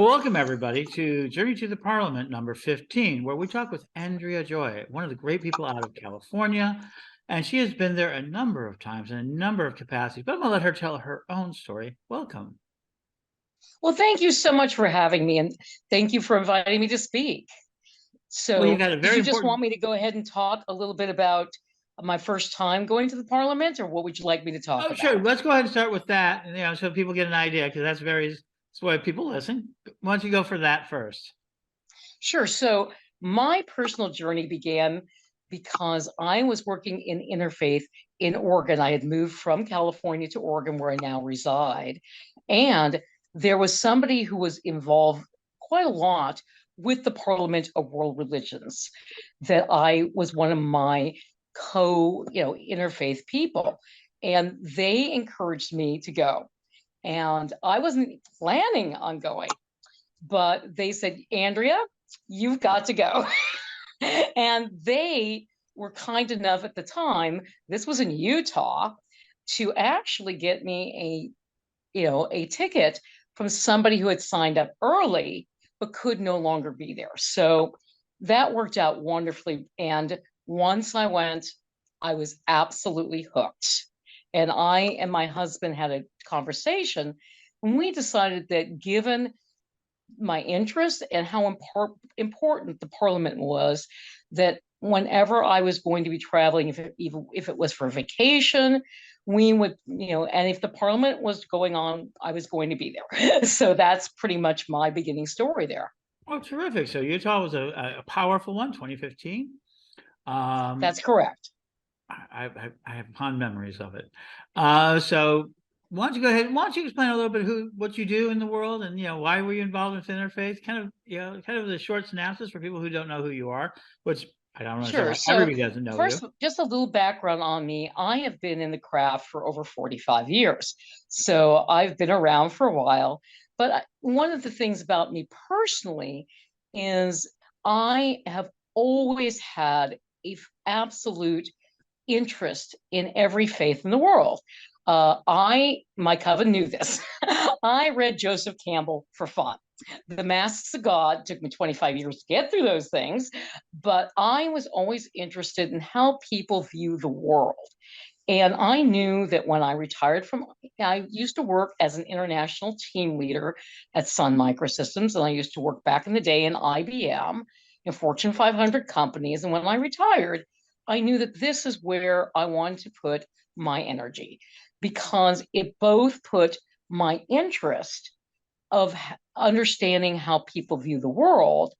Well, welcome everybody to Journey to the Parliament number 15, where we talk with Andrea Joy, one of the great people out of California. And she has been there a number of times in a number of capacities, but I'm gonna let her tell her own story. Welcome. Well, thank you so much for having me, and thank you for inviting me to speak. Well, you So, got a did very you just important. want me to go ahead and talk a little bit about my first time going to the Parliament, or what would you like me to talk Oh, sure. about? Let's go ahead and start with that, and so people get an idea, because that's why people listen. Why don't you go for that first? Sure. So, my personal journey began because I was working in interfaith in Oregon. I had moved from California to Oregon, where I now reside. And there was somebody who was involved quite a lot with the Parliament of World Religions, that I was one of my interfaith people. And they encouraged me to go. And I wasn't planning on going, but they said, Andrea, you've got to go. And they were kind enough at the time, this was in Utah, to actually get me a ticket from somebody who had signed up early but could no longer be there. So that worked out wonderfully. And once I went, I was absolutely hooked. And I and my husband had a conversation, and we decided that given my interest and how important the Parliament was, that whenever I was going to be traveling, even if it was for vacation, we would, and if the Parliament was going on, I was going to be there. So that's pretty much my beginning story there. Oh, terrific. So Utah was a powerful one, 2015. Um, That's correct. I have fond memories of it. So why don't you go ahead? Why don't you explain a little bit what you do in the world, and why were you involved with interfaith? Kind of the short synopsis for people who don't know who you are, which I don't understand Sure. why So, everybody doesn't know you. first, just a little background on me. I have been in the craft for over 45 years. So, I've been around for a while. But one of the things about me personally is I have always had absolute interest in every faith in the world. My coven knew this. I read Joseph Campbell for fun. The Masks of God took me 25 years to get through those things, but I was always interested in how people view the world. And I knew that when I retired I used to work as an international team leader at Sun Microsystems, and I used to work back in the day in IBM, in Fortune 500 companies. And when I retired, I knew that this is where I wanted to put my energy, because it both put my interest of understanding how people view the world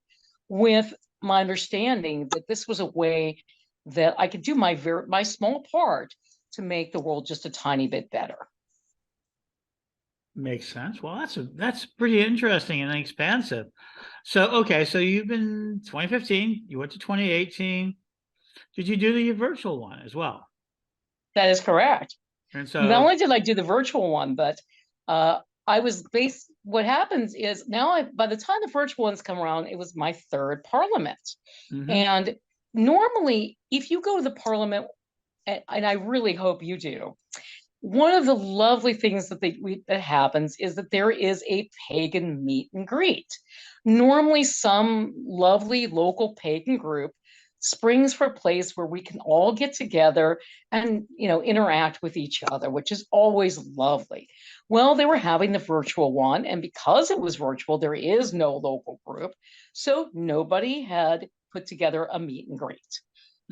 with my understanding that this was a way that I could do my small part to make the world just a tiny bit better. Makes sense. Well, that's pretty interesting and expansive. So okay, so you've been 2015. You went to 2018. Did you do the virtual one as well? That is correct. And Not so, only did I do the virtual one, but I was based. What happens is now, by the time the virtual ones come around, it was my third parliament. mhm. And normally, if you go to the parliament, and I really hope you do, one of the lovely things that happens is that there is a pagan meet and greet. Normally, some lovely local pagan group springs for a place where we can all get together and interact with each other, which is always lovely. Well, they were having the virtual one, and because it was virtual, there is no local group, so nobody had put together a meet and greet.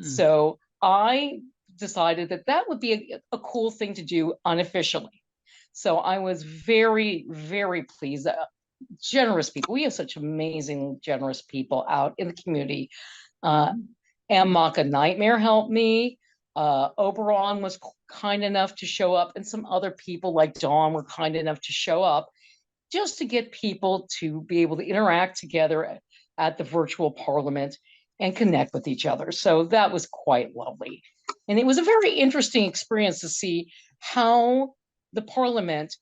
Mm. So I decided that that would be a cool thing to do unofficially. So I was very, very pleased. Generous people. We have such amazing, generous people out in the community. Uh, Mhm. and Maka Nightmare helped me. Oberon was kind enough to show up, and some other people like Dawn were kind enough to show up, just to get people to be able to interact together at the virtual parliament and connect with each other. So that was quite lovely. And it was a very interesting experience to see how the parliament,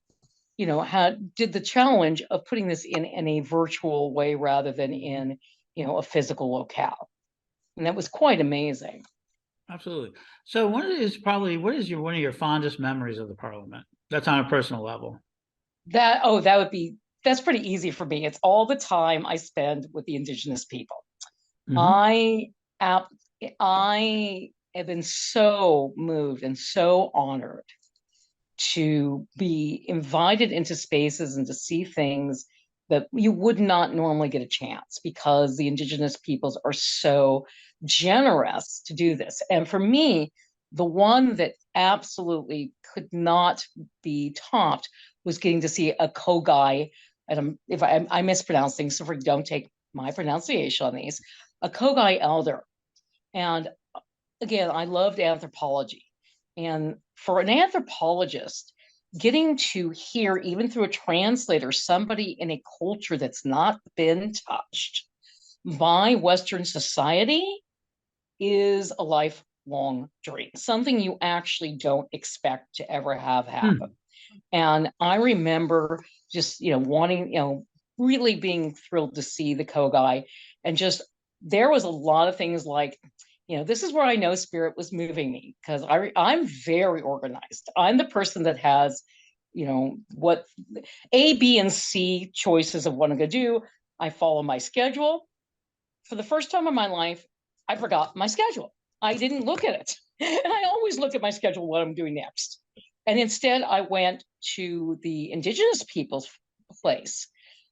had did the challenge of putting this in a virtual way rather than in, a physical locale. And that was quite amazing. Absolutely. So what is one of your fondest memories of the parliament? That's on a personal level. That would be that's pretty easy for me. It's all the time I spend with the indigenous people. Hmm. I ap- I have been so moved and so honored to be invited into spaces and to see things that you would not normally get a chance because the indigenous peoples are so generous to do this. And for me, the one that absolutely could not be topped was getting to see a Kogai. And if I mispronounce things, so don't take my pronunciation on these, a Kogai elder. And again, I loved anthropology. And for an anthropologist, getting to hear, even through a translator, somebody in a culture that's not been touched by Western society is a lifelong dream, something you actually don't expect to ever have happen. And I remember just, wanting, really being thrilled to see the Kogai. And just, there was a lot of things like, this is where I know spirit was moving me because I'm very organized. I'm the person that has, what A, B, and C choices of what I'm going to do. I follow my schedule. For the first time in my life, I forgot my schedule. I didn't look at it. And I always look at my schedule, what I'm doing next. And instead, I went to the indigenous people's place.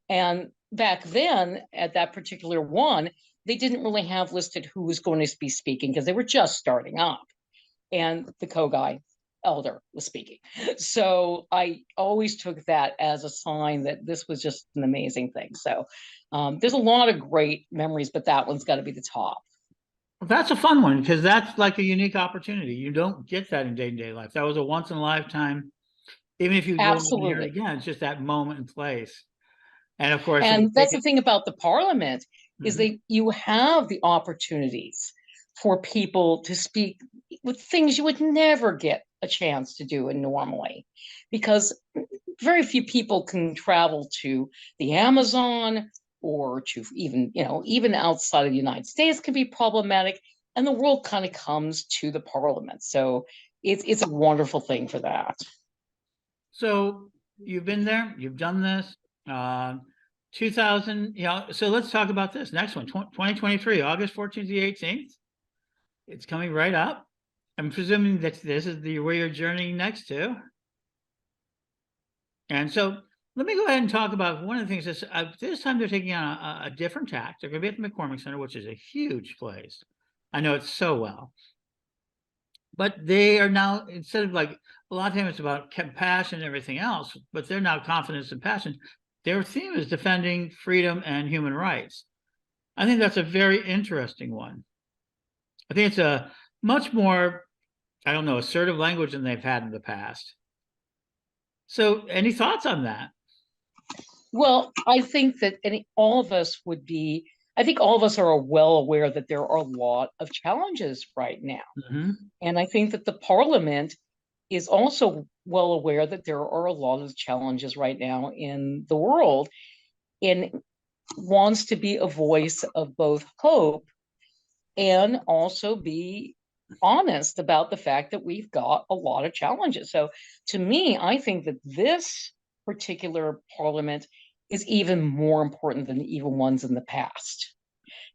And back then, at that particular one, they didn't really have listed who was going to be speaking because they were just starting up. And the Kogai elder was speaking. So I always took that as a sign that this was just an amazing thing. So there's a lot of great memories, but that one's got to be the top. That's a fun one because that's like a unique opportunity. You don't get that in day-to-day life. That was a once in a lifetime. Even if you go out and hear it Absolutely. again, it's just that moment and place. And of course, they And take that's the it. thing about the parliament is Mhm. that you have the opportunities for people to speak with things you would never get a chance to do normally because very few people can travel to the Amazon or to even, even outside of the United States can be problematic. And the world kind of comes to the parliament. So it's a wonderful thing for that. So you've been there, you've done this. Uh, 2000, so let's talk about this next one, 2023, August 14th to the 18th. It's coming right up. I'm presuming that this is the where you're journeying next to. And so let me go ahead and talk about one of the things this time they're taking on a different tack. They're going to be at the McCormick Center, which is a huge place. I know it so well. But they are now, instead of like a lot of times it's about compassion and everything else, but they're now confidence and passion. Their theme is defending freedom and human rights. I think that's a very interesting one. I think it's a much more, I don't know, assertive language than they've had in the past. So, any thoughts on that? Well, I think that all of us would be, I think all of us are well aware that there are a lot of challenges right now. Hmm. And I think that the parliament is also well aware that there are a lot of challenges right now in the world and wants to be a voice of both hope and also be honest about the fact that we've got a lot of challenges. So to me, I think that this particular parliament is even more important than even ones in the past.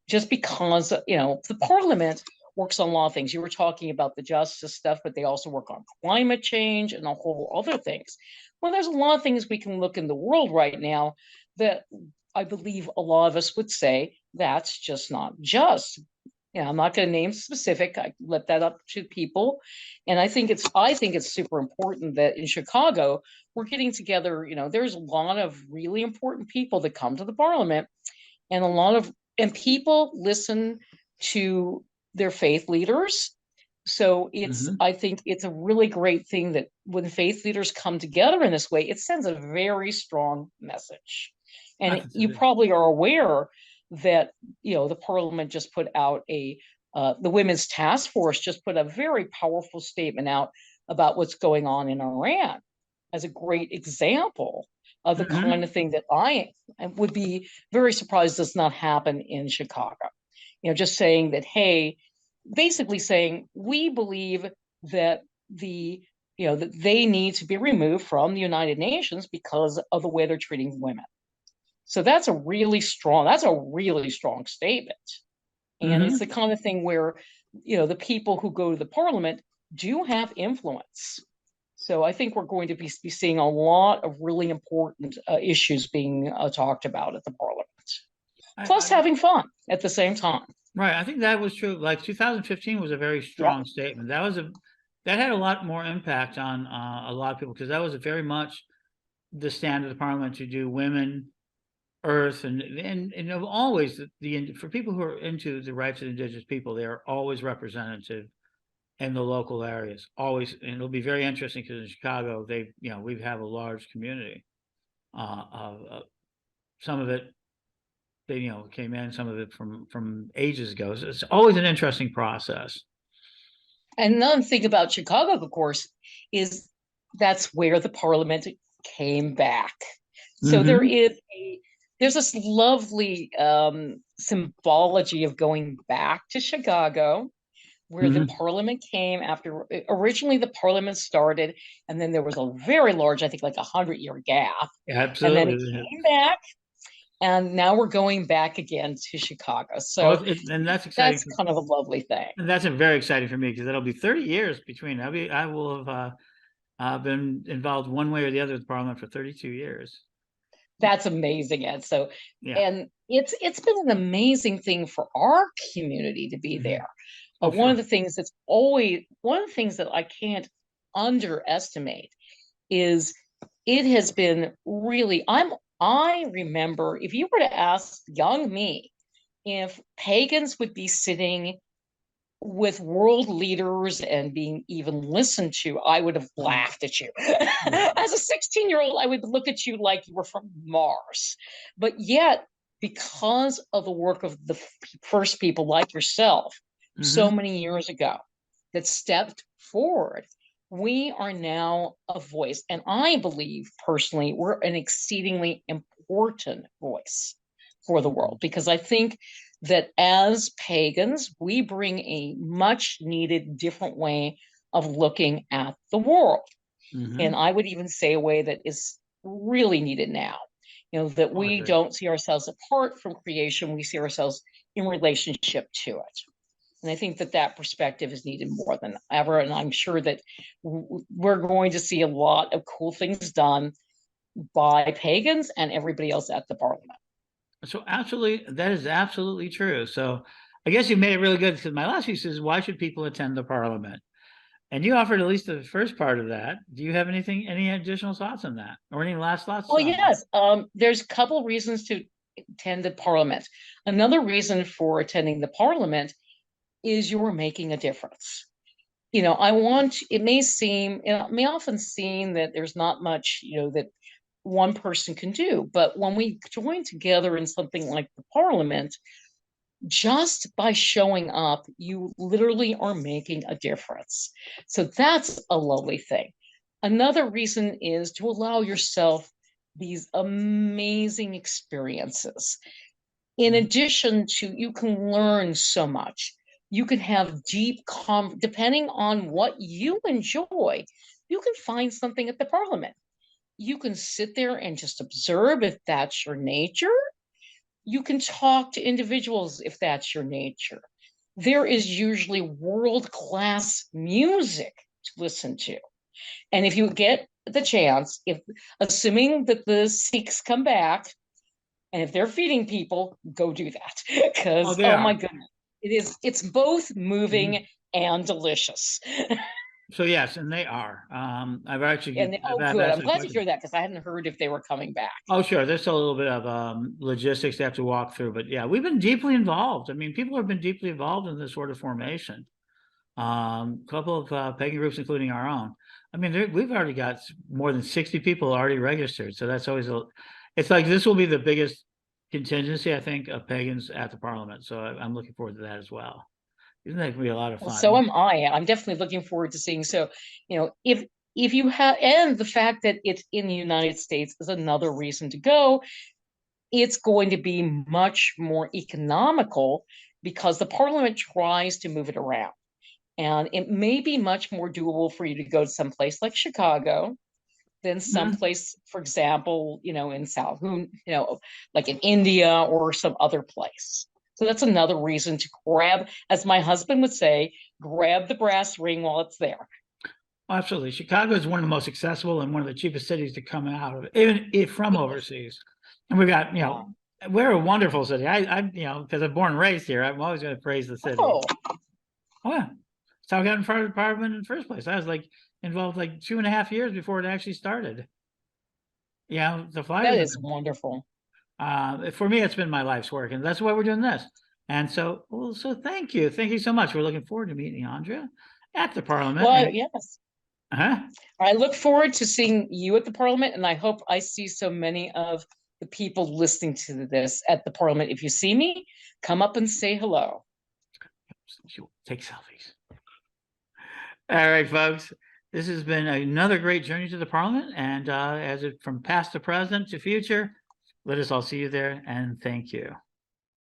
Just because, the parliament works on a lot of things. You were talking about the justice stuff, but they also work on climate change and a whole other things. Well, there's a lot of things we can look in the world right now that I believe a lot of us would say that's just not just. I'm not going to name specific. I let that up to people. And I think it's super important that in Chicago, we're getting together. There's a lot of really important people that come to the parliament and and people listen to their faith leaders. So Hmm. I think it's a really great thing that when faith leaders come together in this way, it sends a very strong message. And That's you it. probably are aware that, the parliament just put out the Women's Task Force just put a very powerful statement out about what's going on in Iran as a great example of the kind Hmm. of thing that I would be very surprised does not happen in Chicago. Just saying that, hey, basically saying we believe that that they need to be removed from the United Nations because of the way they're treating women. So that's a really strong statement. And it's Hmm. the kind of thing where, the people who go to the parliament do have influence. So I think we're going to be seeing a lot of really important issues being talked about at the parliament, plus I, having fun at the same time. right. I think that was true. Like 2015 was a very Yep. strong statement. That had a lot more impact on a lot of people because that was very much the stand of the parliament to do women, earth, and always for people who are into the rights of indigenous people, they are always representative in the local areas. Always, and it'll be very interesting because in Chicago, we have a large community. Of some of it they came in, some of it from ages ago. So it's always an interesting process. And another thing about Chicago, of course, is that's where the parliament came back. So Hmm. there's this lovely symbology of going back to Chicago, where the Hmm. parliament came after originally the parliament started, and then there was a very large, I think like 100-year gap, and then it Absolutely. came back, and now we're going back again to Chicago. Oh, So and that's exciting. that's kind of a lovely thing. And that's a very exciting for me because it'll be 30 years between. I will have been involved one way or the other with Parliament for 32 years. That's amazing, Ed. So, Yeah. and it's been an amazing thing for our community to be Hmm. there. Oh, One of sure. the things that I can't underestimate is it has been really. I remember if you were to ask young me if pagans would be sitting with world leaders and being even listened to, I would have Mhm. laughed at you. Yeah. As a 16-year-old, I would look at you like you were from Mars. But yet, because of the work of the first people like yourself so Hmm. many years ago that stepped forward, we are now a voice. And I believe personally, we're an exceedingly important voice for the world because I think that as pagans, we bring a much needed different way of looking at the world. And Hmm. I would even say a way that is really needed now. That Oh, I we agree. don't see ourselves apart from creation, we see ourselves in relationship to it. And I think that that perspective is needed more than ever. And I'm sure that we're going to see a lot of cool things done by pagans and everybody else at the parliament. So absolutely, that is absolutely true. So I guess you made it really good because my last piece is why should people attend the Parliament? And you offered at least the first part of that. Do you have any additional thoughts on that, or any last thoughts Well, on that? yes, there's a couple reasons to attend the parliament. Another reason for attending the parliament is you're making a difference. It may seem, it may often seem that there's not much, that one person can do. But when we join together in something like the parliament, just by showing up, you literally are making a difference. So that's a lovely thing. Another reason is to allow yourself these amazing experiences. In Mhm. addition to, you can learn so much. You can have depending on what you enjoy, you can find something at the parliament. You can sit there and just observe if that's your nature. You can talk to individuals if that's your nature. There is usually world class music to listen to. And if you get the chance, if assuming that the Sikhs come back and if they're feeding people, go do that. Oh, Because they oh my are. goodness, it's both moving Mhm. and delicious. So yes, and they are. Oh I've good. asked I'm that glad to question. hear that because I hadn't heard if they were coming back. Oh, sure. There's still a little bit of logistics they have to walk through, but yeah, we've been deeply involved. I mean, people have been deeply involved in this sort of formation. A couple of pagan groups, including our own. I mean, we've already got more than 60 people already registered, so that's always a. It's like this will be the biggest contingency, I think, of pagans at the parliament. So I'm looking forward to that as well. Isn't that going to be a lot of Well, so fun? am I. I'm definitely looking forward to seeing. So, if you have, and the fact that it's in the United States is another reason to go. It's going to be much more economical because the parliament tries to move it around. And it may be much more doable for you to go to some place like Chicago than someplace, for example, in South, like in India or some other place. So that's another reason to grab, as my husband would say, grab the brass ring while it's there. Absolutely. Chicago is one of the most accessible and one of the cheapest cities to come out of, even if from overseas. And we got, we're a wonderful city. I because I'm born and raised here, I'm always going to praise the city. Oh, yeah. That's how I got in front of the department in the first place. I was involved 2.5 years before it actually started. The flyers. that is wonderful. For me, it's been my life's work, and that's why we're doing this. And so thank you. Thank you so much. We're looking forward to meeting Andrea at the Parliament. Well, yes. Uh-huh. I look forward to seeing you at the Parliament, and I hope I see so many of the people listening to this at the Parliament. If you see me, come up and say hello. Take selfies. All right, folks. This has been another great journey to the Parliament, and from past to present to future, let us all see you there, and thank you.